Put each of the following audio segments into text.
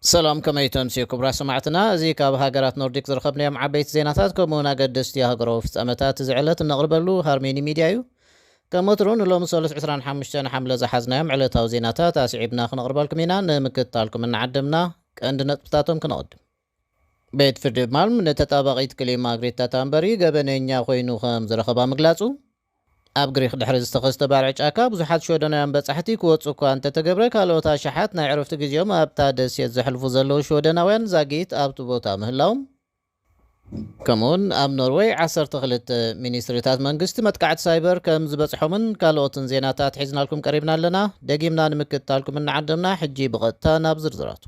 سلام كما يتمسي كبرى سمعتنا زي كاب هاجرات نورديك زرخبنا مع بيت زيناتات كمونا قدست يا هاجرو في أمتات زعلت النقرب له هارميني ميديايو كموترون لو مسولس 25 حملة زحزنا معلة أو زيناتات أسعبنا خنقرب لكم هنا نمكتالكم إن عدمنا عندنا بتاعتهم كنقد بيت فرد مالم نتطابقيت كلمة غريتا تامبري قبنينيا خوينو خام زرخبا مقلاصو ኣብ ግሪክ ድሕሪ ዝተኸስተ ባርዕ ጫካ ብዙሓት ሾደናውያን በጻሕቲ ክወፁ እኳ እንተተገብረ ካልኦት ኣሽሓት ናይ ዕረፍቲ ግዜኦም ኣብታ ደሴት ዘሕልፉ ዘለዉ ሾደናውያን ዛጊት ኣብቲ ቦታ ምህላዎም ከምኡውን ኣብ ኖርዌይ 12 ሚኒስትሪታት መንግስቲ መጥቃዕቲ ሳይበር ከም ዝበፅሖምን ካልኦትን ዜናታት ሒዝናልኩም ቀሪብና ኣለና ደጊምና ንምክትታልኩም እናዓደምና ሕጂ ብቐጥታ ናብ ዝርዝራቱ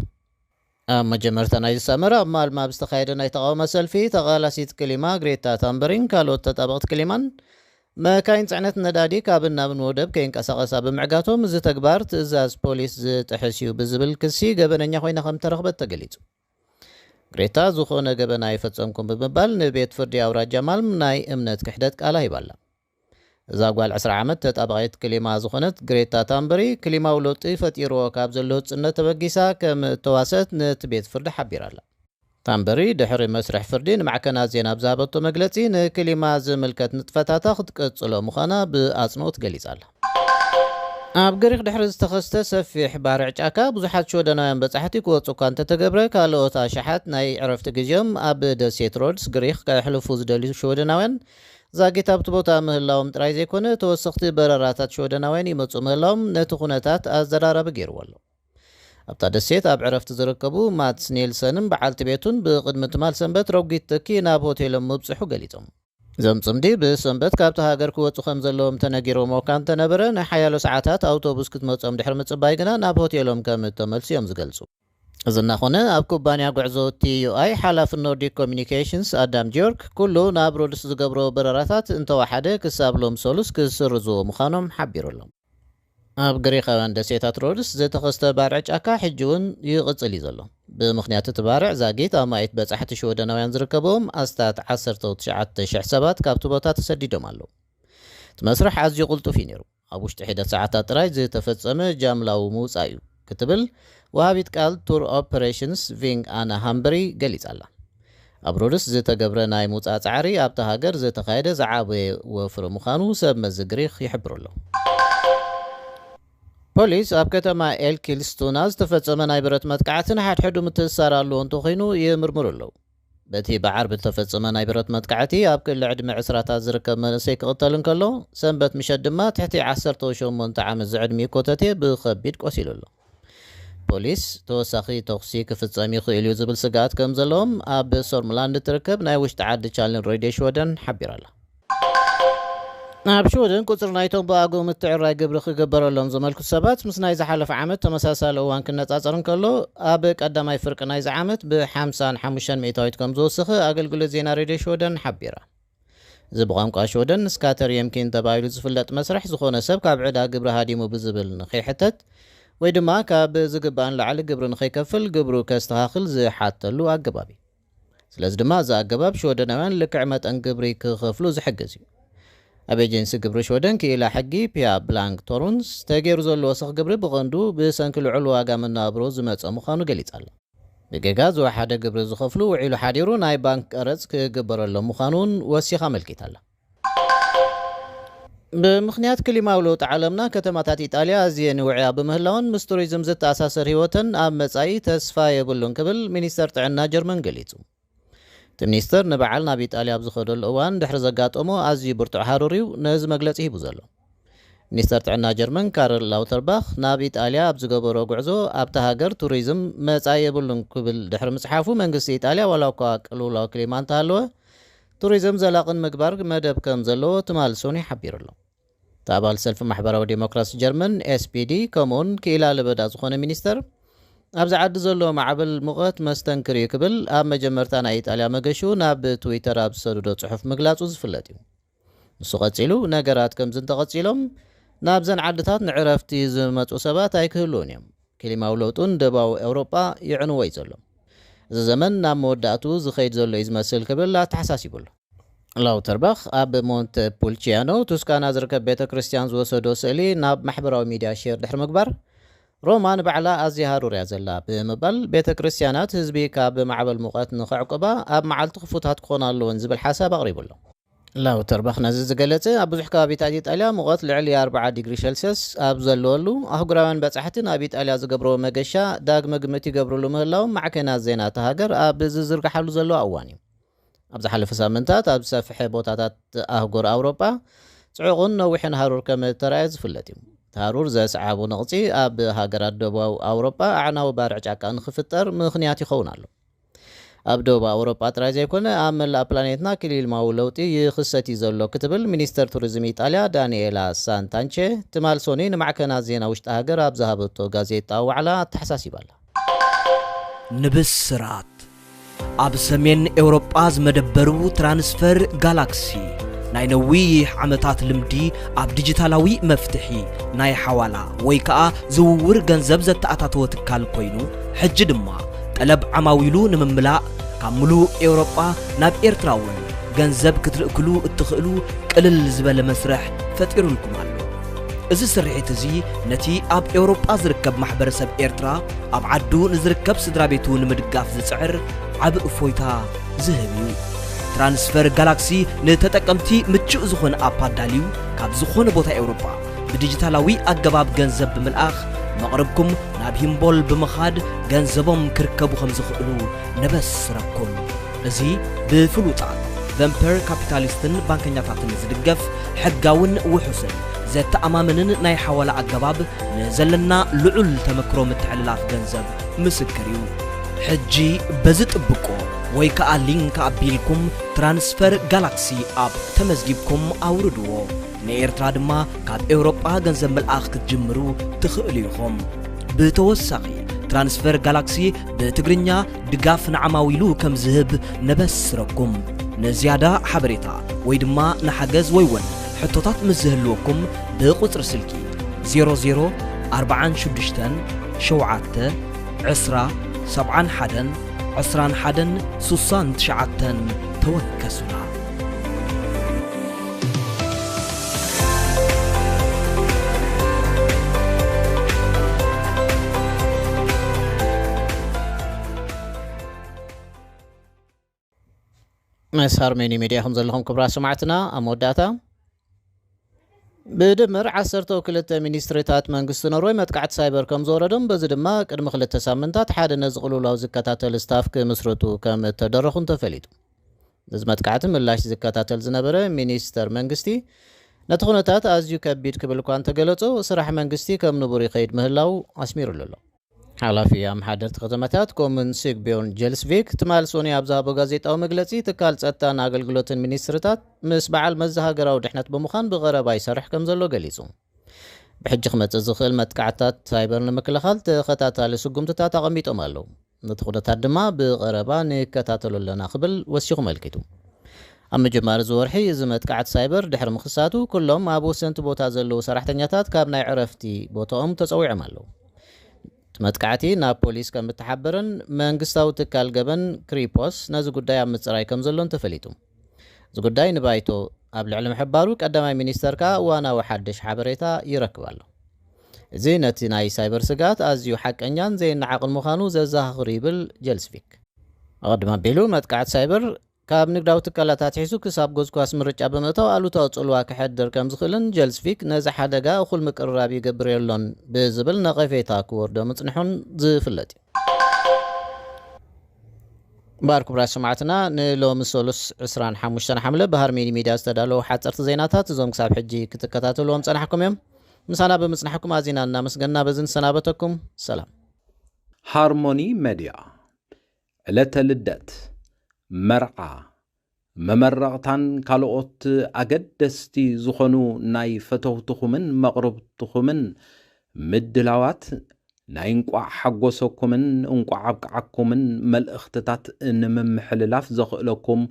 ኣብ መጀመርታ ናይ ዝሰመረ ኣብ ማልማ ብዝተኻየደ ናይ ተቃውሞ ሰልፊ ተቓላሲት ክሊማ ግሬታ ታምበሪን ካልኦት ተጣበቕቲ ክሊማን መካይን ጽዕነት ነዳዲ ካብን ናብን ወደብ ከይንቀሳቐሳ ብምዕጋቶም እዚ ተግባር ትእዛዝ ፖሊስ ዝጥሕስዩ ብዝብል ክሲ ገበነኛ ኮይና ከም ተረኽበት ተገሊጹ ግሬታ ዝኾነ ገበና ይፈጸምኩም ብምባል ንቤት ፍርዲ ኣውራጃ ማልም ናይ እምነት ክሕደት ቃላ ሂባላ እዛ ጓል 10 ዓመት ተጣባቂት ክሊማ ዝኾነት ግሬታ ታምበሪ ክሊማው ለውጢ ፈጢርዎ ካብ ዘሎ ህፅነት ተበጊሳ ከም ተዋሰት ነቲ ቤት ፍርዲ ሓቢራላ ታምበሪ ድሕሪ መስርሕ ፍርዲ ንማዕከናት ዜና ብዛሃበቶ መግለጺ ንክሊማ ዝምልከት ንጥፈታታ ክትቀጽሎ ምዃና ብኣጽንኦት ገሊጻላ ኣብ ግሪክ ድሕሪ ዝተኸስተ ሰፊሕ ባርዕ ጫካ ብዙሓት ሾደናውያን በጻሕቲ ክወፁ እኳ እንተተገብረ ካልኦት ኣሽሓት ናይ ዕረፍቲ ግዜኦም ኣብ ደሴት ሮድስ ግሪክ ከሕልፉ ዝደልዩ ሾደናውያን ዛጊት ኣብቲ ቦታ ምህላዎም ጥራይ ዘይኮነ ተወሰኽቲ በረራታት ሾደናውያን ይመፁ ምህላዎም ነቲ ኩነታት ኣዘራረበ ገይርዎ ኣሎ ኣብታ ደሴት ኣብ ዕረፍቲ ዝርከቡ ማትስ ኔልሰንን በዓልቲ ቤቱን ብቅድሚ ትማል ሰንበት ረጊት ተኪ ናብ ሆቴሎም ምብፅሑ ገሊፆም እዞም ጽምዲ ብሰንበት ካብቲ ሃገር ክወፁ ከም ዘለዎም ተነጊሮም እኳ እንተነበረ ናይ ሓያሎ ሰዓታት ኣውቶቡስ ክትመፅኦም ድሕሪ ምፅባይ ግና ናብ ሆቴሎም ከም እተመልሱ እዮም ዝገልጹ እዚ እናኾነ ኣብ ኩባንያ ጉዕዞ ቲዩኣይ ሓላፊ ኖርዲክ ኮሚኒኬሽንስ ኣዳም ጆርክ ኩሉ ናብ ሮድስ ዝገብሮ በረራታት እንተወሓደ ክሳብ ሎም ሰሉስ ክስርዝዎ ምዃኖም ሓቢሮሎም ኣብ ግሪካውያን ደሴታት ሮድስ ዝተኸስተ ባርዕ ጫካ ሕጂ እውን ይቕፅል እዩ ዘሎ ብምኽንያት እቲ ባርዕ ዛጊት ኣብ ማይት በጻሕቲ ሾደናውያን ዝርከቦም ኣስታት 19,000 ሰባት ካብቲ ቦታ ተሰዲዶም ኣለዉ እቲ መስርሕ ኣዝዩ ቕልጡፍ እዩ ነይሩ ኣብ ውሽጢ ሒደት ሰዓታት ጥራይ ዝተፈጸመ ጃምላዊ ምውፃእ እዩ ክትብል ወሃቢት ቃል ቱር ኦፐሬሽንስ ቪንግ ኣና ሃምበሪ ገሊጻላ ኣብ ሮድስ ዝተገብረ ናይ ምውፃእ ፃዕሪ ኣብቲ ሃገር ዝተኻየደ ዝዓበየ ወፍሪ ምዃኑ ሰብ መዚ ግሪክ ይሕብሩ ኣለዉ ፖሊስ ኣብ ከተማ ኤልኪልስቱና ዝተፈጸመ ናይ ብረት መጥቃዕትን ሓድሕዱ ምትእስሳር ኣለዎ እንተኾይኑ ይምርምሩ ኣለዉ በቲ ብዓርቢ ዝተፈጸመ ናይ ብረት መጥቃዕቲ ኣብ ክልል ዕድመ 20ታት ዝርከብ መንእሰይ ክቕተል እንከሎ ሰንበት ምሸት ድማ ትሕቲ 18 ዓመት ዝዕድሚ ኮተቴ ብኸቢድ ቆሲሉ ኣሎ ፖሊስ ተወሳኺ ተኽሲ ክፍጸም ይኽእል እዩ ዝብል ስጋኣት ከም ዘለዎም ኣብ ሶርምላንድ ትርከብ ናይ ውሽጢ ዓዲ ቻነል ሬድዮ ሽወደን ሓቢራላ ናብ ሽወደን ቁፅር ናይቶም ብኣገው ምትዕራይ ግብሪ ክግበረሎም ዘመልክቱ ሰባት ምስ ናይ ዝሓለፈ ዓመት ተመሳሳሊ እዋን ክነጻጸር እንከሎ ኣብ ቀዳማይ ፍርቂ ናይዚ ዓመት ብ55 ሚእታዊት ከም ዝወስኺ ኣገልግሎት ዜና ሬድዮ ሽወደን ሓቢራ እዚ ብቋንቋ ሽወደን ስካተር የምኪን ተባሂሉ ዝፍለጥ መስርሕ ዝኾነ ሰብ ካብ ዕዳ ግብሪ ሃዲሙ ብዝብል ንኸይሕተት ወይ ድማ ካብ ዝግባእን ላዕሊ ግብሪ ንኸይከፍል ግብሩ ከስተኻኽል ዝሓተሉ ኣገባብ እዩ ስለዚ ድማ እዚ ኣገባብ ሽወደናውያን ልክዕ መጠን ግብሪ ክኸፍሉ ዝሕግዝ እዩ ኣብ ኤጀንሲ ግብሪ ሽወደን ክኢላ ሕጊ ፒያ ብላንክ ቶሩንስ ተገይሩ ዘሎ ወስኽ ግብሪ ብቐንዱ ብሰንኪ ልዑል ዋጋ መናብሮ ዝመፀ ምዃኑ ገሊጻላ ብጌጋ ዝወሓደ ግብሪ ዝኸፍሉ ውዒሉ ሓዲሩ ናይ ባንክ ቀረፅ ክግበረሎም ምዃኑን ወሲኻ መልኪታላ ብምኽንያት ክሊማዊ ለውጢ ዓለምና ከተማታት ኢጣልያ ኣዝየን ውዕያ ብምህላውን ምስ ቱሪዝም ዝተኣሳሰር ህይወትን ኣብ መጻኢ ተስፋ የብሉን ክብል ሚኒስተር ጥዕና ጀርመን ገሊጹ እቲ ሚኒስተር ንበዓል ናብ ኢጣልያ ኣብ ዝኸደሉ እዋን ድሕሪ ዘጋጠሞ ኣዝዩ ብርቱዕ ሃሩር እዩ ነዚ መግለፂ ሂቡ ዘሎ ሚኒስተር ጥዕና ጀርመን ካርል ላውተርባኽ ናብ ኢጣልያ ኣብ ዝገበሮ ጉዕዞ ኣብቲ ሃገር ቱሪዝም መጻኢ የብሉን ክብል ድሕሪ ምፅሓፉ መንግስቲ ኢጣልያ ዋላ እኳ ቅልውላዊ ክሊማ እንተሃለወ ቱሪዝም ዘላቕን ምግባር መደብ ከም ዘለዎ ትማልሱን ይሓቢሩ ኣሎ እቲ ኣባል ሰልፊ ማሕበራዊ ዴሞክራሲ ጀርመን ኤስፒዲ ከምኡውን ክኢላ ልበዳ ዝኾነ ሚኒስተር ኣብዚ ዓዲ ዘሎ ማዕበል ሙቐት መስተንክር እዩ ክብል ኣብ መጀመርታ ናይ ኢጣልያ መገሹ ናብ ትዊተር ኣብ ዝሰደዶ ጽሑፍ ምግላጹ ዝፍለጥ እዩ ንሱ ቀፂሉ ነገራት ከምዚ እንተቐፂሎም ናብዘን ዓድታት ንዕረፍቲ ዝመፁ ሰባት ኣይክህልውን እዮም ክሊማዊ ለውጡን ደባዊ ኤውሮጳ ይዕንዎ እዩ ዘሎ እዚ ዘመን ናብ መወዳእቱ ዝኸይድ ዘሎ እዩ ዝመስል ክብል ኣተሓሳሲቡሉ ላውተርባኽ ኣብ ሞንተ ፑልቺያኖ ቱስካና ዝርከብ ቤተ ክርስቲያን ዝወሰዶ ስእሊ ናብ ማሕበራዊ ሚድያ ሼር ድሕሪ ምግባር روما نبعلا أزيهارو ريازلا بمبال بيت كريستيانات هزبي كاب معبل مقات نخعقبا أب معال تخفوتات كونا اللون زبل حساب أغريبو له لا تربخنا زقلته أبو زحكا بيت عديد أليا مغات لعلي 4 ديجري سلسيوس أبزلولو أهقراوان باتحتين أبيت أليا زقبرو مقشا داق مقمتي قبرو لمهلاو مع كنا زينات هاقر أبززرق حلو زلو أواني أبز حلف سامنتات أبز سافح بوتاتات أهقر أوروبا تعقون نوحين هارور كم ترايز فلتيم هارور زاس عابو نغطي أب هاقرات دوباو أوروبا أعناو بارع جاكا نخفتر مخنياتي خونالو أب دوبا أوروبا ترايز يكون أمل بلانيتنا كليل ماولوتي يخصتي زولو كتبل مينيستر توريزم إيطاليا دانييلا سانتانشي تمال سونين معكنا زينا وشت هاقر أب زهابتو غازيتا وعلا تحساسي بالا نبسرات أب سمين أوروبا زمدبرو ترانسفر غالاكسي ناي نويح عمتات لمدي أب ديجيتالاوي مفتحي ناي حوالا ويكا زوور غنزب زتأتاتو تكال كوينو حج دما طلب عماويلو نمملاء كاملو أوروبا ناب إيرتراون غنزب كتلقلو اتخلو قلل زبل مسرح فتيرو لكم علو إذا سرعيت زي نتي أب أوروبا زركب محبر سب إيرترا أب عدو نزركب سدرابيتو نمدقاف زي سعر عب أفويتا زهبيو ترانسفر غالاكسي نتتقمتي متشو زخون أبا داليو كاب زخون بوتا أوروبا بديجيتالاوي أقباب غنزب بملآخ مقربكم نابهم بول بمخاد غنزبهم كركبو خمزخقلو نبس ربكم نزي بفلوطات فامبير كابيتاليستن بانكنياتاتن زدقف حقاون وحسن زت أمامنن ناي حوالا أقباب نزلنا لعل تمكرو متحللات غنزب مسكريو حجي بزت بكو ويكا لينك أبيلكم ترانسفر غالاكسي أب تمزجيبكم أوردوو نيرترا دما كاب أوروبا غنزب ملآخ كتجمرو تخقليكم بتوسعي ترانسفر غالاكسي بتقرنيا دقاف نعماويلو كم زهب نبسركم نزيادة حبريتا ويدما نحجز ويون حطوطات مزهلوكم بقطر سلكي 00 46 شوعات عسرة 71 عسران حدن سوسان تشعتن توكسنا مسار ميني ميديا هم زلهم كبرى سمعتنا أموداتا بدمر 12 ሚኒስትሪታት መንግስቲ ኖርዌይ መጥቃዕቲ ሳይበር ከም ዘወረዶም በዚ ድማ ቅድሚ 2 ሳምንታት ሓደ ነዝቕልውላው ዝከታተል ስታፍ ክምስርቱ ከም ተደረኹን ተፈሊጡ እዚ መጥቃዕቲ ምላሽ ዝከታተል ዝነበረ ሚኒስተር መንግስቲ ነቲ ኩነታት ኣዝዩ ከቢድ ክብል እኳ እንተገለጾ ስራሕ መንግስቲ ከም ንቡር ይኸይድ ምህላው ኣስሚሩሉ ኣሎ ሓላፊ ኣምሓደርቲ ከተማታት ኮምን ሲግቢዮን ጀልስቪክ ትማል ሶኒ ኣብ ዝሃቦ ጋዜጣዊ መግለጺ ትካል ጸጥታን ኣገልግሎትን ሚኒስትሪታት ምስ በዓል መዘሃገራዊ ድሕነት ብምዃን ብቐረባ ይሰርሕ ከም ዘሎ ገሊጹ ብሕጂ ክመጽእ ዝኽእል መጥቃዕትታት ሳይበር ንምክልኻል ተኸታታሊ ስጉምትታት ኣቐሚጦም ኣለዉ ነቲ ኩነታት ድማ ብቐረባ ንከታተሉ ኣለና ክብል ወሲኹ መልኪቱ ኣብ መጀመሪ ዝወርሒ እዚ መጥቃዕቲ ሳይበር ድሕሪ ምኽሳቱ ኩሎም ኣብ ወሰንቲ ቦታ ዘለዉ ሰራሕተኛታት ካብ ናይ ዕረፍቲ ቦታኦም ተጸዊዖም ኣለዉ መጥቃዕቲ ናብ ፖሊስ ከም እትሓበረን መንግስታዊ ትካል ገበን ክሪፖስ ነዚ ጉዳይ ኣብ ምጽራይ ከም ዘሎን ተፈሊጡ እዚ ጉዳይ ንባይቶ ኣብ ልዕሊ ምሕባሩ ቀዳማይ ሚኒስተር ከዓ እዋናዊ ሓድሽ ሓበሬታ ይረክብ ኣሎ እዚ ነቲ ናይ ሳይበር ስጋት ኣዝዩ ሓቀኛን ዘይነዓቕን ምዃኑ ዘዘኻኽር ይብል ጀልስቪክ ኣቐድማ ኣቢሉ መጥቃዕቲ ሳይበር ካብ ንግዳዊ ትካላት ሒዙ ክሳብ ጎዝኳስ ምርጫ ብምእታው ኣሉታዊ ጽልዋ ክሕድር ከም ዝኽእልን ጀልስቪክ ነዚ ሓደጋ እኹል ምቅርራብ ይገብር የሎን ብዝብል ነቐፌታ ክወርዶ ምጽንሑን ዝፍለጥ ባር ክቡራ ሰማዕትና ንሎሚ ሰሉስ 25 ሓምለ ብሃርሜኒ ሚድያ ዝተዳለዉ ሓፀርቲ ዜናታት እዞም ክሳብ ሕጂ ክትከታተልዎም ጸናሕኩም እዮም ምሳና ብምጽናሕኩም ኣዚና እናመስገንና በዝን ሰናበተኩም ሰላም ሃርሞኒ ሚድያ ዕለተ ልደት مرعى ممرقتان كالوت أجدستي زخنو ناي فتوتخمن مقربتخمن مدلاوات ناينقع حقوسكمن انقع عبقعكمن ملأختتات انمم حللاف زخلكم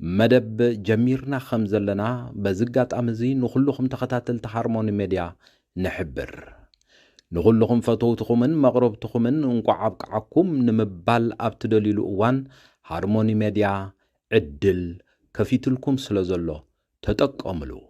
مدب جميرنا خمزلنا بزقات أمزي نخلوكم تختاتل تهارموني ميديا نحبر نخلوكم فتوتخمن مقربتخمن انقع عبقعكم نمبال أبتدليلو اوان هارموني ميديا عدل كفيتلكم سلازلو تتقملو